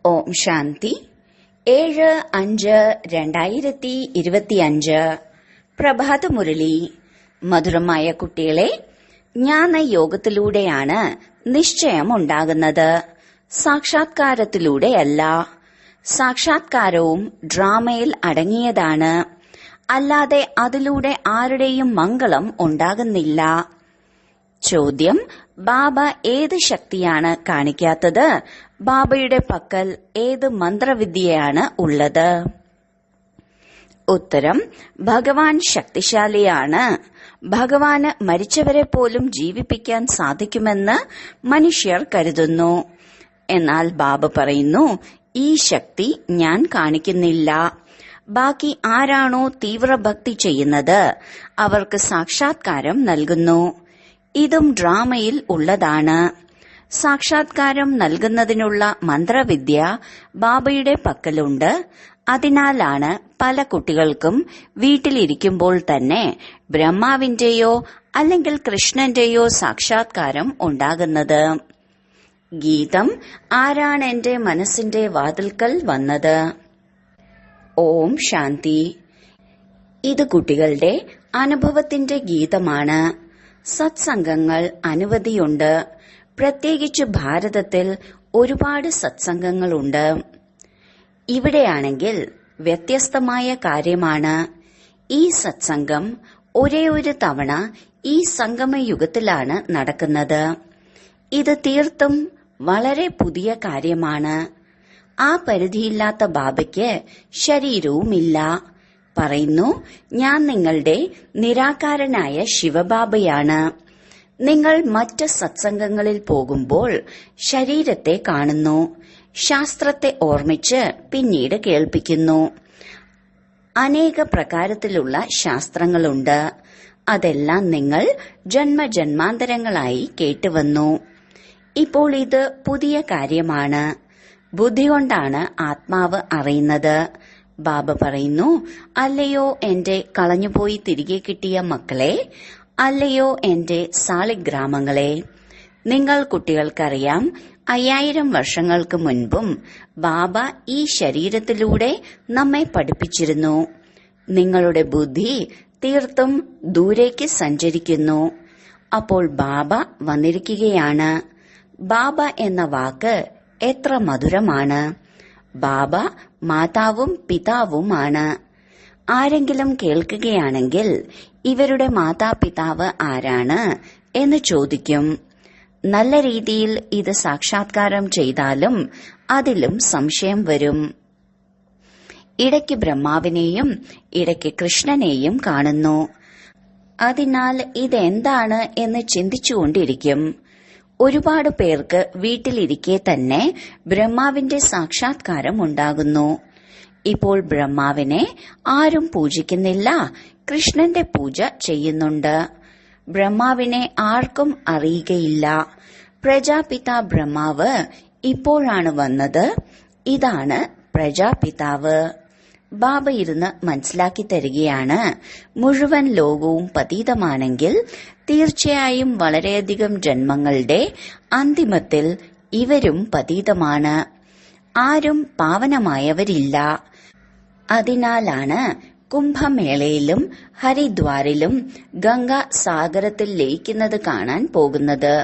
ഓം ശാന്തി 7-5-2025 പ്രഭാതമുരളി. മധുരമായ കുട്ടികളെ, ജ്ഞാനയോഗത്തിലൂടെയാണ് നിശ്ചയം ഉണ്ടാകുന്നത്, സാക്ഷാത്കാരത്തിലൂടെയല്ല. സാക്ഷാത്കാരവും ഡ്രാമയിൽ അടങ്ങിയതാണ്, അല്ലാതെ അതിലൂടെ ആരുടെയും മംഗളം ഉണ്ടാകുന്നില്ല. ചോദ്യം: ബാബ ഏത് ശക്തിയാണ് കാണിക്കാത്തത്? ബാബയുടെ പക്കൽ ഏത് മന്ത്രവിദ്യയാണ് ഉള്ളത്? ഉത്തരം: ഭഗവാൻ ശക്തിശാലിയാണ്. ഭഗവാന് മരിച്ചവരെ പോലും ജീവിപ്പിക്കാൻ സാധിക്കുമെന്ന് മനുഷ്യർ കരുതുന്നു. എന്നാൽ ബാബ പറയുന്നു, ഈ ശക്തി ഞാൻ കാണിക്കുന്നില്ല. ബാക്കി ആരാണോ തീവ്രഭക്തി ചെയ്യുന്നത് അവർക്ക് സാക്ഷാത്കാരം നൽകുന്നു. ഇതും ഡ്രാമയിൽ ഉള്ളതാണ്. സാക്ഷാത്കാരം നൽകുന്നതിനുള്ള മന്ത്രവിദ്യ ബാബയുടെ പക്കലുണ്ട്. അതിനാലാണ് പല കുട്ടികൾക്കും വീട്ടിലിരിക്കുമ്പോൾ തന്നെ ബ്രഹ്മാവിന്റെയോ അല്ലെങ്കിൽ കൃഷ്ണന്റെയോ സാക്ഷാത്കാരം ഉണ്ടാകുന്നത്. ഗീതം: ആരാണ് എന്റെ മനസ്സിന്റെ വാതിൽക്കൽ വന്നത്? ഓം ശാന്തി. ഇത് കുട്ടികളുടെ അനുഭവത്തിന്റെ ഗീതമാണ്. സത്സംഗങ്ങൾ അനവധിയുണ്ട്. പ്രത്യേകിച്ച് ഭാരതത്തിൽ ഒരുപാട് സത്സംഗങ്ങളുണ്ട്. ഇവിടെയാണെങ്കിൽ വ്യത്യസ്തമായ കാര്യമാണ്. ഈ സത്സംഗം ഒരേ ഒരു തവണ ഈ സംഗമയുഗത്തിലാണ് നടക്കുന്നത്. ഇത് തീർത്തും വളരെ പുതിയ കാര്യമാണ്. ആ പരിധിയില്ലാത്ത ബാബയ്ക്ക് ശരീരവുമില്ല. പറയുന്നു, ഞാൻ നിങ്ങളുടെ നിരാകാരനായ ശിവബാബയാണ്. നിങ്ങൾ മറ്റ് സത്സംഗങ്ങളിൽ പോകുമ്പോൾ ശരീരത്തെ കാണുന്നു, ശാസ്ത്രത്തെ ഓർമ്മിച്ച് പിന്നീട് കേൾപ്പിക്കുന്നു. അനേക പ്രകാരത്തിലുള്ള ശാസ്ത്രങ്ങളുണ്ട്. അതെല്ലാം നിങ്ങൾ ജന്മജന്മാന്തരങ്ങളായി കേട്ടുവന്നു. ഇപ്പോൾ ഇത് പുതിയ കാര്യമാണ്. ബുദ്ധി കൊണ്ടാണ് ആത്മാവ് അറിയുന്നത്. ബാബ പറയുന്നു, അല്ലയോ എന്റെ കളഞ്ഞുപോയി തിരികെ കിട്ടിയ മക്കളെ, അല്ലയോ എന്റെ സാളിഗ്രാമങ്ങളെ, നിങ്ങൾ കുട്ടികൾക്കറിയാം, 5000 വർഷങ്ങൾക്ക് മുൻപും ബാബ ഈ ശരീരത്തിലൂടെ നമ്മെ പഠിപ്പിച്ചിരുന്നു. നിങ്ങളുടെ ബുദ്ധി തീർത്തും ദൂരേക്ക് സഞ്ചരിക്കുന്നു. അപ്പോൾ ബാബ വന്നിരിക്കുകയാണ്. ബാബ എന്ന വാക്ക് എത്ര മധുരമാണ്. ബാബ മാതാവും പിതാവുമാണ്. ആരെങ്കിലും കേൾക്കുകയാണെങ്കിൽ ഇവരുടെ മാതാപിതാവ് ആരാണ് എന്ന് ചോദിക്കും. നല്ല രീതിയിൽ ഇത് സാക്ഷാത്കാരം ചെയ്താലും അതിലും സംശയം വരും. ഇടയ്ക്ക് ബ്രഹ്മാവിനെയും ഇടയ്ക്ക് കൃഷ്ണനെയും കാണുന്നു. അതിനാൽ ഇതെന്താണ് എന്ന് ചിന്തിച്ചുകൊണ്ടിരിക്കും. ഒരുപാട് പേർക്ക് വീട്ടിലിരിക്കെ തന്നെ ബ്രഹ്മാവിന്റെ സാക്ഷാത്കാരം ഉണ്ടാകുന്നു. ഇപ്പോൾ ബ്രഹ്മാവിനെ ആരും പൂജിക്കുന്നില്ല, കൃഷ്ണന്റെ പൂജ ചെയ്യുന്നുണ്ട്. ബ്രഹ്മാവിനെ ആർക്കും അറിയുകയില്ല. പ്രജാപിത ബ്രഹ്മാവ് ഇപ്പോഴാണ് വന്നത്. ഇതാണ് പ്രജാപിതാവ്. ബാബ ഇരുന്ന് മനസ്സിലാക്കി തരികയാണ്. മുഴുവൻ ലോകവും പതീതമാണെങ്കിൽ തീർച്ചയായും വളരെയധികം ജന്മങ്ങളുടെ അന്തിമത്തിൽ ഇവരും പതീതമാണ്. ആരും പാവനമായവരില്ല. അതിനാലാണ് കുംഭമേളയിലും ഹരിദ്വാറിലും ഗംഗാ സാഗരത്തിൽ ലയിക്കുന്നത് കാണാൻ പോകുന്നത്.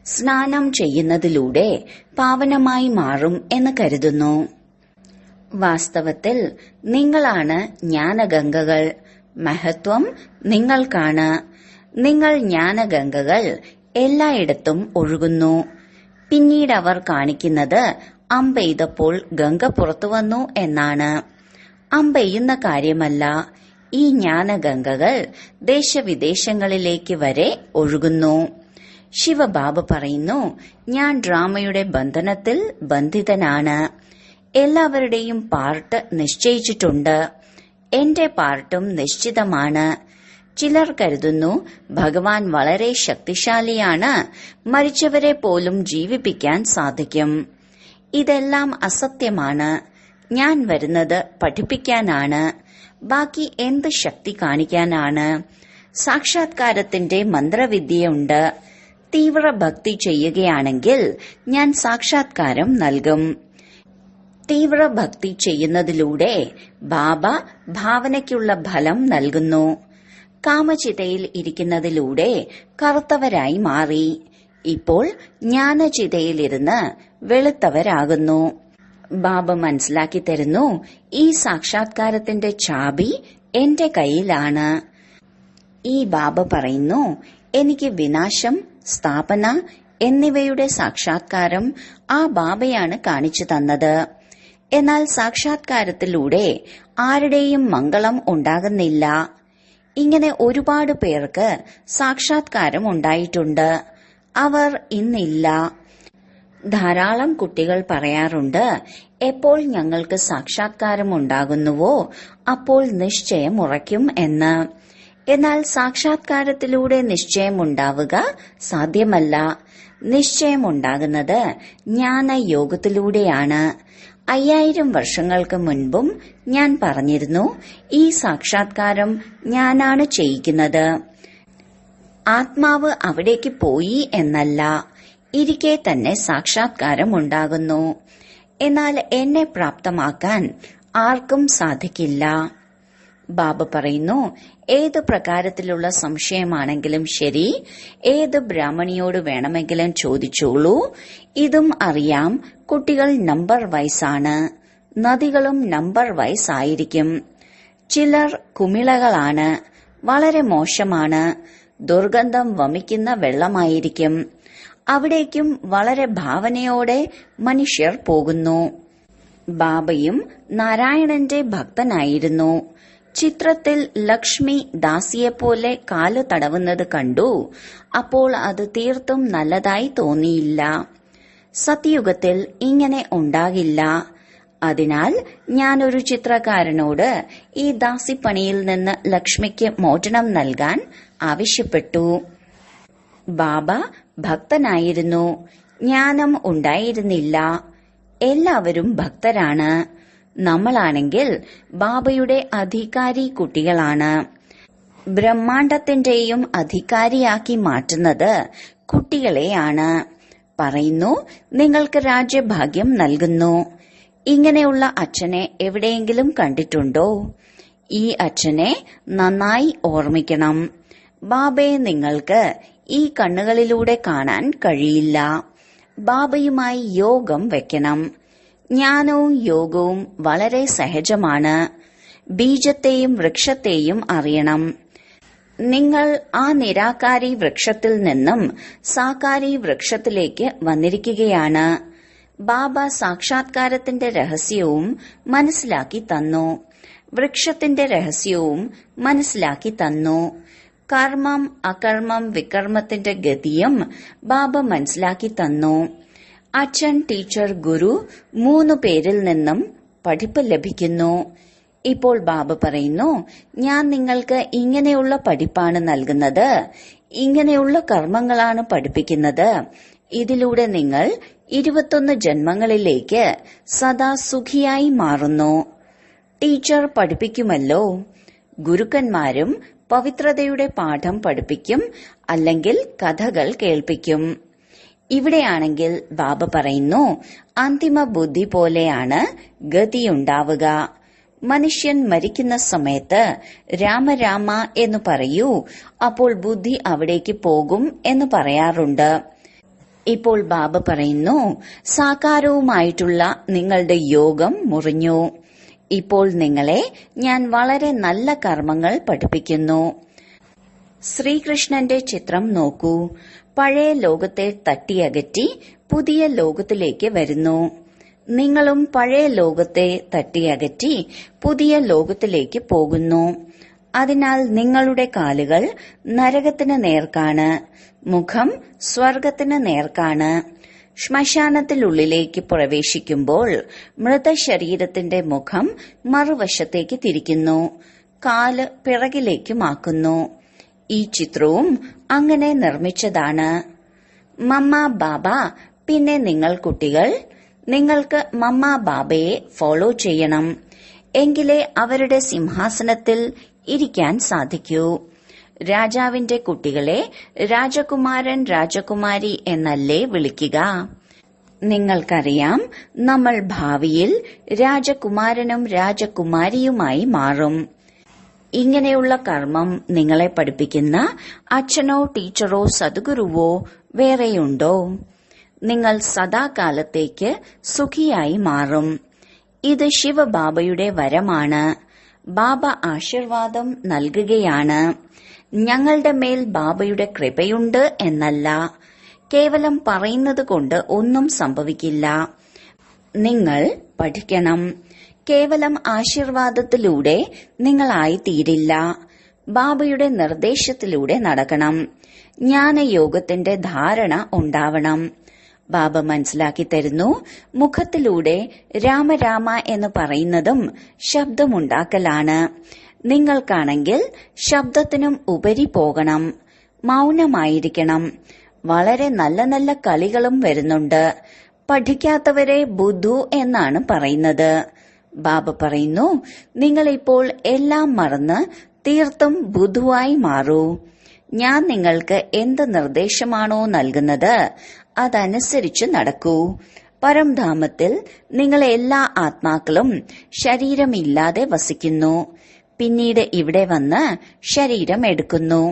സ്നാനം ചെയ്യുന്നതിലൂടെ പാവനമായി മാറും എന്ന് കരുതുന്നു. വാസ്തവത്തിൽ നിങ്ങളാണ് ജ്ഞാനഗംഗകൾ. മഹത്വം നിങ്ങൾക്കാണ്. നിങ്ങൾ ജ്ഞാനഗംഗകൾ എല്ലായിടത്തും ഒഴുകുന്നു. പിന്നീട് അവർ കാണിക്കുന്നത് അമ്പെയ്തപ്പോൾ ഗംഗ പുറത്തുവന്നു എന്നാണ്. അമ്പെയ്യുന്ന കാര്യമല്ല. ഈ ജ്ഞാനഗംഗകൾ ദേശവിദേശങ്ങളിലേക്ക് വരെ ഒഴുകുന്നു. ശിവബാബ പറയുന്നു, ഞാൻ ഡ്രാമയുടെ ബന്ധനത്തിൽ ബന്ധിതനാണ്. എല്ലാവരുടെയും പാർട്ട് നിശ്ചയിച്ചിട്ടുണ്ട്. എന്റെ പാർട്ടും നിശ്ചിതമാണ്. ചിലർ കരുതുന്നു ഭഗവാൻ വളരെ ശക്തിശാലിയാണ്, മരിച്ചവരെ പോലും ജീവിപ്പിക്കാൻ സാധിക്കും. ഇതെല്ലാം അസത്യമാണ്. ഞാൻ വരുന്നത് പഠിപ്പിക്കാനാണ്. ബാക്കി എന്ത് ശക്തി കാണിക്കാനാണ്? സാക്ഷാത്കാരത്തിന്റെ മന്ത്രവിദ്യയുണ്ട്. തീവ്ര ഭക്തി ചെയ്യുകയാണെങ്കിൽ ഞാൻ സാക്ഷാത്കാരം നൽകും. തീവ്ര ഭക്തി ചെയ്യുന്നതിലൂടെ ബാബ ഭാവനയ്ക്കുള്ള ഫലം നൽകുന്നു. കാമചിതയിൽ ഇരിക്കുന്നതിലൂടെ കറുത്തവരായി മാറി. ഇപ്പോൾ ജ്ഞാനചിതയിലിരുന്ന് വെളുത്തവരാകുന്നു. ബാബ മനസ്സിലാക്കി തരുന്നു, ഈ സാക്ഷാത്കാരത്തിന്റെ ചാബി എന്റെ കയ്യിലാണ്. ഈ ബാബ പറയുന്നു, എനിക്ക് വിനാശം, സ്ഥാപന എന്നിവയുടെ സാക്ഷാത്കാരം ആ ബാബയാണ് കാണിച്ചു തന്നത്. എന്നാൽ സാക്ഷാത്കാരത്തിലൂടെ ആരുടെയും മംഗളം ഉണ്ടാകുന്നില്ല. ഇങ്ങനെ ഒരുപാട് പേർക്ക് സാക്ഷാത്കാരം ഉണ്ടായിട്ടുണ്ട്. അവർ ഇന്നില്ല. ധാരാളം കുട്ടികൾ പറയാറുണ്ട്, എപ്പോൾ ഞങ്ങൾക്ക് സാക്ഷാത്കാരം ഉണ്ടാകുന്നുവോ അപ്പോൾ നിശ്ചയം ഉറയ്ക്കും എന്ന്. എന്നാൽ സാക്ഷാത്കാരത്തിലൂടെ നിശ്ചയമുണ്ടാവുക സാധ്യമല്ല. നിശ്ചയമുണ്ടാകുന്നത് ജ്ഞാനയോഗത്തിലൂടെയാണ്. 5000 വർഷങ്ങൾക്ക് മുൻപും ഞാൻ പറഞ്ഞിരുന്നു, ഈ സാക്ഷാത്കാരം ഞാനാണ് ചെയ്യിക്കുന്നത്. ആത്മാവ് അവിടേക്ക് പോയി എന്നല്ല, ഇരിക്കെ തന്നെ സാക്ഷാത്കാരം ഉണ്ടാകുന്നു. എന്നാൽ എന്നെ പ്രാപ്തമാക്കാൻ ആർക്കും സാധിക്കില്ല. ബാബ പറയുന്നു, ഏത് പ്രകാരത്തിലുള്ള സംശയമാണെങ്കിലും ശരി, ഏത് ബ്രാഹ്മണിയോട് വേണമെങ്കിലും ചോദിച്ചോളൂ. ഇതും അറിയാം, കുട്ടികൾ നമ്പർ വൈസാണ്. നദികളും നമ്പർ വൈസ് ആയിരിക്കും. ചിലർ കുമിളകളാണ്, വളരെ മോശമാണ്. ദുർഗന്ധം വമിക്കുന്ന വെള്ളമായിരിക്കും. അവിടേക്കും വളരെ ഭാവനയോടെ മനുഷ്യർ പോകുന്നു. ബാബയും നാരായണന്റെ ഭക്തനായിരുന്നു. ചിത്രത്തിൽ ലക്ഷ്മി ദാസിയെപ്പോലെ കാല് തടവുന്നത് കണ്ടു. അപ്പോൾ അത് തീർത്തും നല്ലതായി തോന്നിയില്ല. സത്യുഗത്തിൽ ഇങ്ങനെ ഉണ്ടാകില്ല. അതിനാൽ ഞാനൊരു ചിത്രകാരനോട് ഈ ദാസിപ്പണിയിൽ നിന്ന് ലക്ഷ്മിക്ക് മോചനം നൽകാൻ ആവശ്യപ്പെട്ടു. ബാബ ഭക്തനായിരുന്നു, ജ്ഞാനം ഉണ്ടായിരുന്നില്ല. എല്ലാവരും ഭക്തരാണ്. നമ്മളാണെങ്കിൽ ബാബയുടെ അധികാരി കുട്ടികളാണ്. ബ്രഹ്മാണ്ടത്തിന്റെയും അധികാരിയാക്കി മാറ്റുന്നത് കുട്ടികളെയാണ്. പറയുന്നു, നിങ്ങൾക്ക് രാജ്യഭാഗ്യം നൽകുന്നു. ഇങ്ങനെയുള്ള അച്ഛനെ എവിടെയെങ്കിലും കണ്ടിട്ടുണ്ടോ? ഈ അച്ഛനെ നന്നായി ഓർമ്മിക്കണം. ബാബയെ നിങ്ങൾക്ക് ഈ കണ്ണുകളിലൂടെ കാണാൻ കഴിയില്ല. ബാബയുമായി യോഗം വെക്കണം. ജ്ഞാനവും യോഗവും വളരെ സഹജമാണ്. ബീജത്തെയും വൃക്ഷത്തെയും അറിയണം. നിങ്ങൾ ആ നിരാകാരി വൃക്ഷത്തിൽ നിന്നും സാകാരി വൃക്ഷത്തിലേക്ക് വന്നിരിക്കുകയാണ്. ബാബ സാക്ഷാത്കാരത്തിന്റെ രഹസ്യവും മനസ്സിലാക്കി തന്നു. വൃക്ഷത്തിന്റെ രഹസ്യവും മനസ്സിലാക്കി തന്നു. കർമ്മം, അകർമ്മം, വികർമ്മത്തിന്റെ ഗതിയും ബാബ മനസ്സിലാക്കി തന്നു. അച്ഛൻ, ടീച്ചർ, ഗുരു 3 പേരിൽ നിന്നും പഠിപ്പ് ലഭിക്കുന്നു. ഇപ്പോൾ ബാബ പറയുന്നു, ഞാൻ നിങ്ങൾക്ക് ഇങ്ങനെയുള്ള പഠിപ്പാണ് നൽകുന്നത്. ഇങ്ങനെയുള്ള കർമ്മങ്ങളാണ് പഠിപ്പിക്കുന്നത്. ഇതിലൂടെ നിങ്ങൾ 21 ജന്മങ്ങളിലേക്ക് സദാ സുഖിയായി മാറുന്നു. ടീച്ചർ പഠിപ്പിക്കുമല്ലോ. ഗുരുക്കന്മാരും പവിത്രതയുടെ പാഠം പഠിപ്പിക്കും, അല്ലെങ്കിൽ കഥകൾ കേൾപ്പിക്കും. ഇവിടെയാണെങ്കിൽ ബാബ പറയുന്നു, അന്തിമ ബുദ്ധി പോലെയാണ് ഗതിയുണ്ടാവുക. മനുഷ്യൻ മരിക്കുന്ന സമയത്ത് രാമ രാമ എന്ന് പറയൂ, അപ്പോൾ ബുദ്ധി അവിടേക്ക് പോകും എന്ന് പറയാറുണ്ട്. ഇപ്പോൾ ബാബ പറയുന്നു, സാകാരവുമായിട്ടുള്ള നിങ്ങളുടെ യോഗം മുറിഞ്ഞു. ഇപ്പോൾ നിങ്ങളെ ഞാൻ വളരെ നല്ല കർമ്മങ്ങൾ പഠിപ്പിക്കുന്നു. ശ്രീകൃഷ്ണന്റെ ചിത്രം നോക്കൂ. പഴയ ലോകത്തെ തട്ടിയകറ്റി പുതിയ ലോകത്തിലേക്ക് വരുന്നു. നിങ്ങളും പഴയ ലോകത്തെ തട്ടിയകറ്റി പുതിയ ലോകത്തിലേക്ക് പോകുന്നു. അതിനാൽ നിങ്ങളുടെ കാലുകൾ നരകത്തിന് നേർക്കാണ്, മുഖം സ്വർഗത്തിന് നേർക്കാണ്. ശ്മശാനത്തിനുള്ളിലേക്ക് പ്രവേശിക്കുമ്പോൾ മൃതശരീരത്തിന്റെ മുഖം മറുവശത്തേക്ക് തിരിക്കുന്നു, കാല് പിറകിലേക്കുമാക്കുന്നു. ഈ ചിത്രവും അങ്ങനെ നിർമ്മിച്ചതാണ്. മമ്മ ബാബ. പിന്നെ നിങ്ങൾ കുട്ടികൾ, നിങ്ങൾക്ക് മമ്മ ബാബയെ ഫോളോ ചെയ്യണം. എങ്കിലേ അവരുടെ സിംഹാസനത്തിൽ ഇരിക്കാൻ സാധിക്കൂ. രാജാവിന്റെ കുട്ടികളെ രാജകുമാരൻ, രാജകുമാരി എന്നല്ലേ വിളിക്കുക. നിങ്ങൾക്കറിയാം, നമ്മൾ ഭാവിയിൽ രാജകുമാരനും രാജകുമാരിയുമായി മാറും. ഇങ്ങനെയുള്ള കർമ്മം നിങ്ങളെ പഠിപ്പിക്കുന്ന അച്ഛനോ ടീച്ചറോ സദ്ഗുരുവോ വേറെയുണ്ടോ? നിങ്ങൾ സദാകാലത്തേക്ക് സുഖിയായി മാറും. ഇത് ശിവബാബയുടെ വരമാണ്. ബാബ ആശീർവാദം നൽകുകയാണ്. ഞങ്ങളുടെ മേൽ ബാബയുടെ കൃപയുണ്ട് എന്നല്ല. കേവലം പറയുന്നത് കൊണ്ട് ഒന്നും സംഭവിക്കില്ല. നിങ്ങൾ പഠിക്കണം. കേവലം ആശീർവാദത്തിലൂടെ നിങ്ങളായിത്തീരില്ല. ബാബയുടെ നിർദ്ദേശത്തിലൂടെ നടക്കണം. ജ്ഞാനയോഗത്തിന്റെ ധാരണ ഉണ്ടാവണം. ബാബ മനസ്സിലാക്കി തരുന്നു, മുഖത്തിലൂടെ രാമരാമ എന്ന് പറയുന്നതും ശബ്ദമുണ്ടാക്കലാണ്. നിങ്ങൾക്കാണെങ്കിൽ ശബ്ദത്തിനും ഉപരി പോകണം. മൗനമായിരിക്കണം. വളരെ നല്ല നല്ല കളികളും വരുന്നുണ്ട്. പഠിക്കാത്തവരെ ബുദ്ധു എന്നാണ് പറയുന്നത്. ബാബ പറയുന്നു, നിങ്ങളിപ്പോൾ എല്ലാം മറന്ന് തീർത്തും ബുദ്ധുവായി മാറൂ. ഞാൻ നിങ്ങൾക്ക് എന്ത് നിർദ്ദേശമാണോ നൽകുന്നത് അതനുസരിച്ച് നടക്കൂ. പരംധാമത്തിൽ നിങ്ങളെ എല്ലാ ആത്മാക്കളും ശരീരമില്ലാതെ വസിക്കുന്നു. പിന്നീട് ഇവിടെ വന്ന് ശരീരം എടുക്കുന്നു.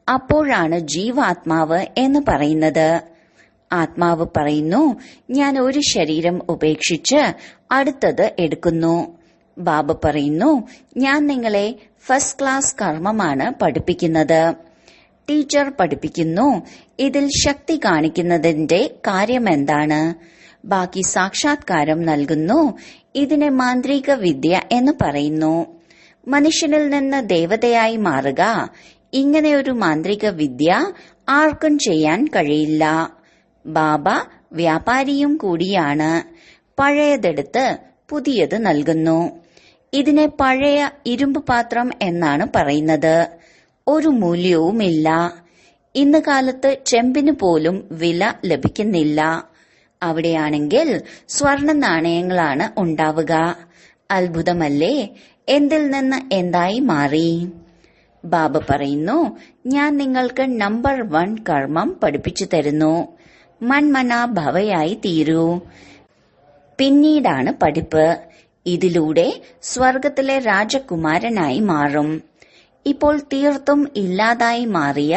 അപ്പോഴാണ് ജീവാത്മാവ് എന്ന് പറയുന്നത്. ആത്മാവ് പറയുന്നു, ഞാൻ ഒരു ശരീരം ഉപേക്ഷിച്ച് അടുത്തത് എടുക്കുന്നു. ബാബ പറയുന്നു, ഞാൻ നിങ്ങളെ ഫസ്റ്റ് ക്ലാസ് കർമ്മമാണ് പഠിപ്പിക്കുന്നത്. ടീച്ചർ പഠിപ്പിക്കുന്നു, ഇതിൽ ശക്തി കാണിക്കുന്നതിന്റെ കാര്യമെന്താണ്? ബാക്കി സാക്ഷാത്കാരം നൽകുന്നു. ഇതിനെ മാന്ത്രിക വിദ്യ എന്ന് പറയുന്നു. മനുഷ്യനിൽ നിന്ന് ദേവതയായി മാറുക. ഇങ്ങനെയൊരു മാന്ത്രിക വിദ്യ ആർക്കും ചെയ്യാൻ കഴിയില്ല. ബാബ വ്യാപാരിയും കൂടിയാണ്. പഴയതെടുത്ത് പുതിയത് നൽകുന്നു. ഇതിനെ പഴയ ഇരുമ്പ് പാത്രം എന്നാണ് പറയുന്നത്. ഒരു മൂല്യവുമില്ല. ഇന്ന് കാലത്ത് ചെമ്പിന് പോലും വില ലഭിക്കുന്നില്ല. അവിടെയാണെങ്കിൽ സ്വർണ നാണയങ്ങളാണ് ഉണ്ടാവുക. അത്ഭുതമല്ലേ? എന്തിൽ നിന്ന് എന്തായി മാറി? ബാബ പറയുന്നു, ഞാൻ നിങ്ങൾക്ക് നമ്പർ 1 കർമ്മം പഠിപ്പിച്ചു തരുന്നു. മൺമനാ ഭവയായി തീരൂ. പിന്നീടാണ് പഠിപ്പ്. ഇതിലൂടെ സ്വർഗത്തിലെ രാജകുമാരനായി മാറും. ഇപ്പോൾ തീർത്തും ഇല്ലാതായി മാറിയ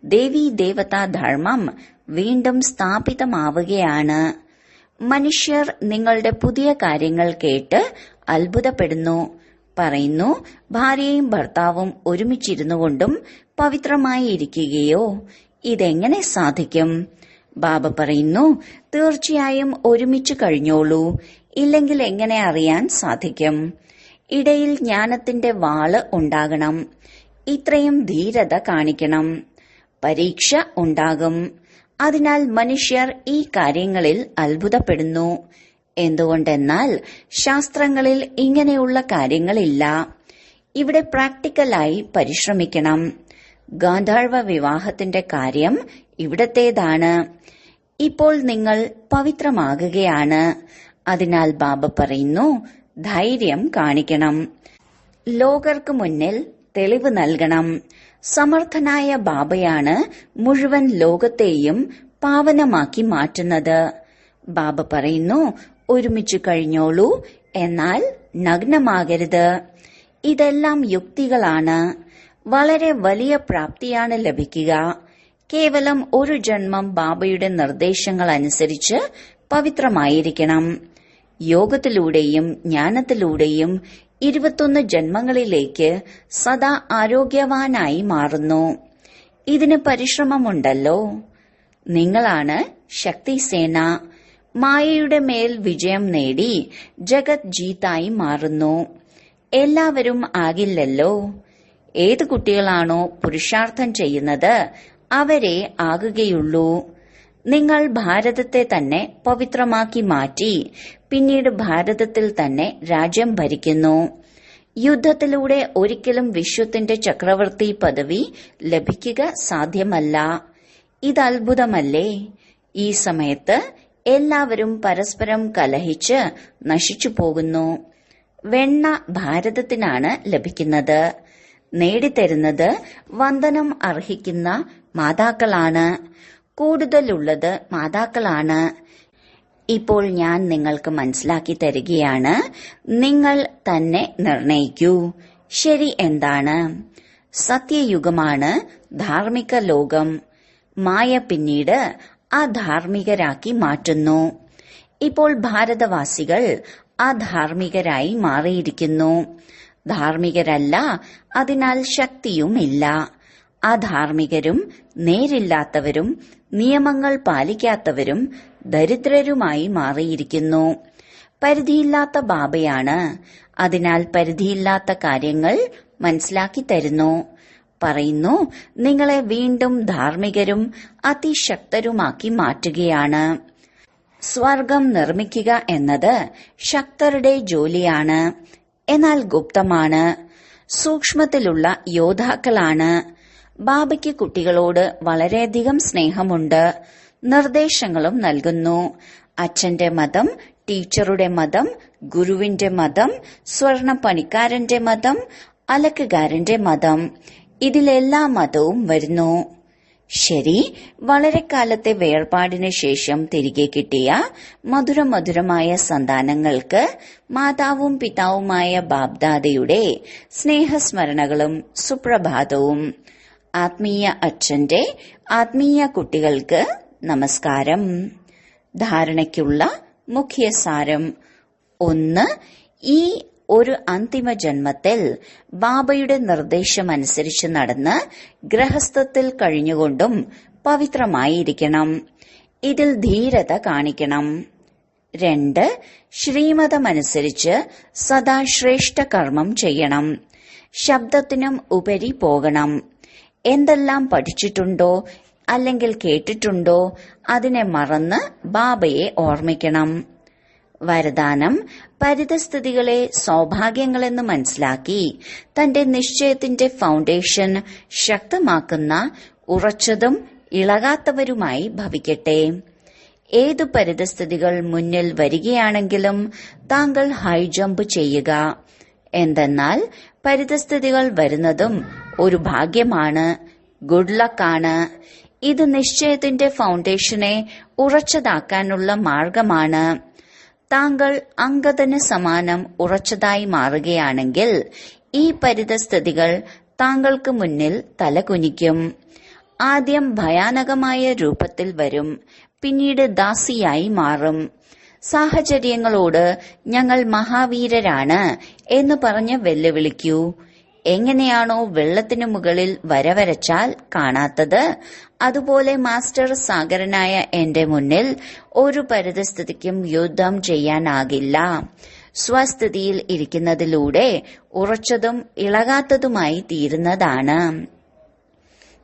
ദേവീ ദേവതാ ധർമ്മം വീണ്ടും സ്ഥാപിതമാവുകയാണ്. മനുഷ്യർ നിങ്ങളുടെ പുതിയ കാര്യങ്ങൾ കേട്ട് അത്ഭുതപ്പെടുന്നു. പറയുന്നു, ഭാര്യയും ഭർത്താവും ഒരുമിച്ചിരുന്നു കൊണ്ടും പവിത്രമായി ഇരിക്കുകയോ? ഇതെങ്ങനെ സാധിക്കും? ബാബ പറയുന്നു, തീർച്ചയായും ഒരുമിച്ച് കഴിഞ്ഞോളൂ. ഇല്ലെങ്കിൽ എങ്ങനെ അറിയാൻ സാധിക്കും? ഇടയിൽ ജ്ഞാനത്തിന്റെ വാള് ഉണ്ടാകണം. ഇത്രയും ധീരത കാണിക്കണം. പരീക്ഷ ഉണ്ടാകും. അതിനാൽ മനുഷ്യർ ഈ കാര്യങ്ങളിൽ അത്ഭുതപ്പെടുന്നു. എന്തുകൊണ്ടെന്നാൽ ശാസ്ത്രങ്ങളിൽ ഇങ്ങനെയുള്ള കാര്യങ്ങളില്ല. ഇവിടെ പ്രാക്ടിക്കലായി പരിശ്രമിക്കണം. ഗാന്ധർവ വിവാഹത്തിന്റെ കാര്യം ഇവിടത്തേതാണ്. ഇപ്പോൾ നിങ്ങൾ പവിത്രമാകുകയാണ്. അതിനാൽ ബാബ പറയുന്നു, ധൈര്യം കാണിക്കണം. ലോകർക്ക് മുന്നിൽ തെളിവ് നൽകണം. സമർത്ഥനായ ബാബയാണ് മുഴുവൻ ലോകത്തെയും പാവനമാക്കി മാറ്റുന്നത്. ബാബ പറയുന്നു, ഒരുമിച്ച് കഴിഞ്ഞോളൂ, എന്നാൽ നഗ്നമാകരുത്. ഇതെല്ലാം യുക്തികളാണ്. വളരെ വലിയ പ്രാപ്തിയാണ് ലഭിക്കുക. കേവലം ഒരു ജന്മം ബാബയുടെ നിർദ്ദേശങ്ങൾ അനുസരിച്ച് പവിത്രമായിരിക്കണം. യോഗത്തിലൂടെയും ജ്ഞാനത്തിലൂടെയും 21 ജന്മങ്ങളിലേക്ക് സദാ ആരോഗ്യവാനായി മാറുന്നു. ഇതിന് പരിശ്രമമുണ്ടല്ലോ. നിങ്ങളാണ് ശക്തിസേന. മായയുടെ മേൽ വിജയം നേടി ജഗത് ജീത്തായി മാറുന്നു. എല്ലാവരും ആകില്ലല്ലോ. ഏത് കുട്ടികളാണോ പുരുഷാർത്ഥം ചെയ്യുന്നത് അവരെ ആകുകയുള്ളൂ. നിങ്ങൾ ഭാരതത്തെ തന്നെ പവിത്രമാക്കി മാറ്റി പിന്നീട് ഭാരതത്തിൽ തന്നെ രാജ്യം ഭരിക്കുന്നു. യുദ്ധത്തിലൂടെ ഒരിക്കലും വിശ്വത്തിന്റെ ചക്രവർത്തി പദവി ലഭിക്കുക സാധ്യമല്ല. ഇത് അത്ഭുതമല്ലേ? ഈ സമയത്ത് എല്ലാവരും പരസ്പരം കലഹിച്ച് നശിച്ചു പോകുന്നു. വെണ്ണ ഭാരതത്തിനാണ് ലഭിക്കുന്നത്. നേടിത്തരുന്നത് വന്ദനം അർഹിക്കുന്ന മാതാക്കളാണ്. കൂടുതലുള്ളത് മാതാക്കളാണ്. ഇപ്പോൾ ഞാൻ നിങ്ങൾക്ക് മനസ്സിലാക്കി തരികയാണ്. നിങ്ങൾ തന്നെ നിർണയിക്കൂ, ശരി എന്താണ്. സത്യയുഗമാണ് ധാർമ്മിക ലോകം. മായ പിന്നീട് അധാർമികരാക്കി മാറ്റുന്നു. ഇപ്പോൾ ഭാരതവാസികൾ അധാർമികരായി മാറിയിരിക്കുന്നു. ധാർമ്മികരല്ല, അതിനാൽ ശക്തിയുമില്ല. അധാർമികരും നേരില്ലാത്തവരും നിയമങ്ങൾ പാലിക്കാത്തവരും ദരിദ്രരുമായി മാറിയിരിക്കുന്നു. പരിധിയില്ലാത്ത ബാബയാണ്, അതിനാൽ പരിധിയില്ലാത്ത കാര്യങ്ങൾ മനസ്സിലാക്കി തരുന്നു. പറയുന്നു, നിങ്ങളെ വീണ്ടും ധാർമ്മികരും അതിശക്തരുമാക്കി മാറ്റുകയാണ്. സ്വർഗം നിർമ്മിക്കുക എന്നത് ശക്തരുടെ ജോലിയാണ്, എന്നാൽ ഗുപ്തമാണ്. സൂക്ഷ്മത്തിലുള്ള യോദ്ധാക്കളാണ്. ബാബയ്ക്ക് കുട്ടികളോട് വളരെയധികം സ്നേഹമുണ്ട്. നിർദ്ദേശങ്ങളും നൽകുന്നു. അച്ഛന്റെ മതം, ടീച്ചറുടെ മതം, ഗുരുവിന്റെ മതം, സ്വർണ പണിക്കാരന്റെ മതം, അലക്കുകാരന്റെ മതം, ഇതിലെല്ലാ മതവും വരുന്നു. ശരി, വളരെ കാലത്തെ വേർപാടിന് ശേഷം തിരികെ കിട്ടിയ മധുരമധുരമായ സന്താനങ്ങൾക്ക് മാതാവും പിതാവുമായ ബാബ്ദാദയുടെ സ്നേഹസ്മരണകളും സുപ്രഭാതവും. ആത്മീയ അച്ഛന്റെ ആത്മീയ കുട്ടികൾക്ക് നമസ്കാരം. ധാരണയ്ക്കുള്ള മുഖ്യസാരം. 1. ഈ ഒരു അന്തിമ ജന്മത്തിൽ ബാബയുടെ നിർദ്ദേശമനുസരിച്ച് നടന്ന് ഗൃഹസ്ഥത്തിൽ കഴിഞ്ഞുകൊണ്ടും പവിത്രമായിരിക്കണം. ഇതിൽ ധീരത കാണിക്കണം. 2. ശ്രീമതമനുസരിച്ച് സദാ ശ്രേഷ്ഠ കർമ്മം ചെയ്യണം. ശബ്ദത്തിനും ഉപരി പോകണം. എന്തെല്ലാം പഠിച്ചിട്ടുണ്ടോ അല്ലെങ്കിൽ കേട്ടിട്ടുണ്ടോ അതിനെ മറന്ന് ബാബയെ ഓർമ്മിക്കണം. വരദാനം: പരിതസ്ഥിതികളെ സൗഭാഗ്യങ്ങളെന്ന് മനസ്സിലാക്കി തന്റെ നിശ്ചയത്തിന്റെ ഫൗണ്ടേഷൻ ശക്തമാക്കുന്ന ഉറച്ചതും ഇളകാത്തവരുമായി ഭവിക്കട്ടെ. ഏതു പരിതസ്ഥിതികൾ മുന്നിൽ വരികയാണെങ്കിലും താങ്കൾ ഹൈ ജമ്പ് ചെയ്യുക. എന്തെന്നാൽ പരിതസ്ഥിതികൾ വരുന്നതും ഒരു ഭാഗ്യമാണ്, ഗുഡ് ലക്കാണ്. ഇത് നിശ്ചയത്തിന്റെ ഫൗണ്ടേഷനെ ഉറച്ചതാക്കാനുള്ള മാർഗമാണ്. താങ്കൾ അംഗതന് സമാനം ഉറച്ചതായി മാറുകയാണെങ്കിൽ ഈ പരിതസ്ഥിതികൾ താങ്കൾക്ക് മുന്നിൽ തലകുനിക്കും. ആദ്യം ഭയാനകമായ രൂപത്തിൽ വരും, പിന്നീട് ദാസിയായി മാറും. സാഹചര്യങ്ങളോട് ഞങ്ങൾ മഹാവീരരാണ് എന്ന് പറഞ്ഞ് വെല്ലുവിളിക്കൂ. എങ്ങനെയാണോ വെള്ളത്തിനു മുകളിൽ വരവരച്ചാൽ കാണാത്തത്, അതുപോലെ മാസ്റ്റർ സാഗരനായ എന്റെ മുന്നിൽ ഒരു പരിതസ്ഥിതിക്കും യുദ്ധം ചെയ്യാനാകില്ല. സ്വസ്ഥിതിയിൽ ഇരിക്കുന്നതിലൂടെ ഉറച്ചതും ഇളകാത്തതുമായി തീരുന്നതാണ്.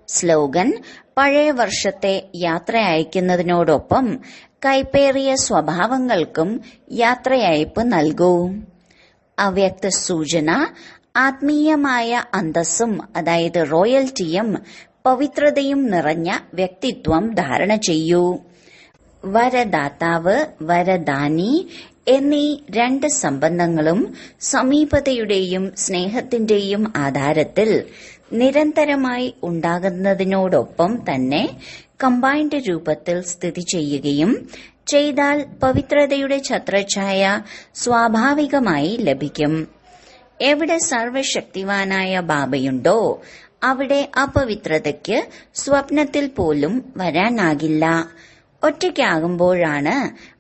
സ്ലോഗൻ: പഴയ വർഷത്തെ യാത്ര അയക്കുന്നതിനോടൊപ്പം കൈപ്പേറിയ സ്വഭാവങ്ങൾക്കും യാത്രയയപ്പ് നൽകൂ. അവ്യക്ത സൂചന: ആത്മീയമായ അന്തസ്സും അതായത് റോയൽറ്റിയും പവിത്രതയും നിറഞ്ഞ വ്യക്തിത്വം ധാരണ ചെയ്യൂ. വരദാതാവ്, വരദാനി എന്നീ രണ്ട് സംബന്ധങ്ങളും സമീപതയുടെയും സ്നേഹത്തിന്റെയും ആധാരത്തിൽ നിരന്തരമായി ഉണ്ടാകുന്നതിനോടൊപ്പം തന്നെ കമ്പൈൻഡ് രൂപത്തിൽ സ്ഥിതി ചെയ്യുകയും ചെയ്താൽ പവിത്രതയുടെ ഛത്രഛായ സ്വാഭാവികമായി ലഭിക്കും. എവിടെ സർവശക്തിവാനായ ബാബയുണ്ടോ അവിടെ അപവിത്രതയ്ക്ക് സ്വപ്നത്തിൽ പോലും വരാനാകില്ല. ഒറ്റയ്ക്കാകുമ്പോഴാണ്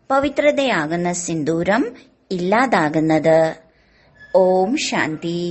പവിത്രതയാകുന്ന സിന്ദൂരം ഇല്ലാതാകുന്നത്. ഓം ശാന്തി.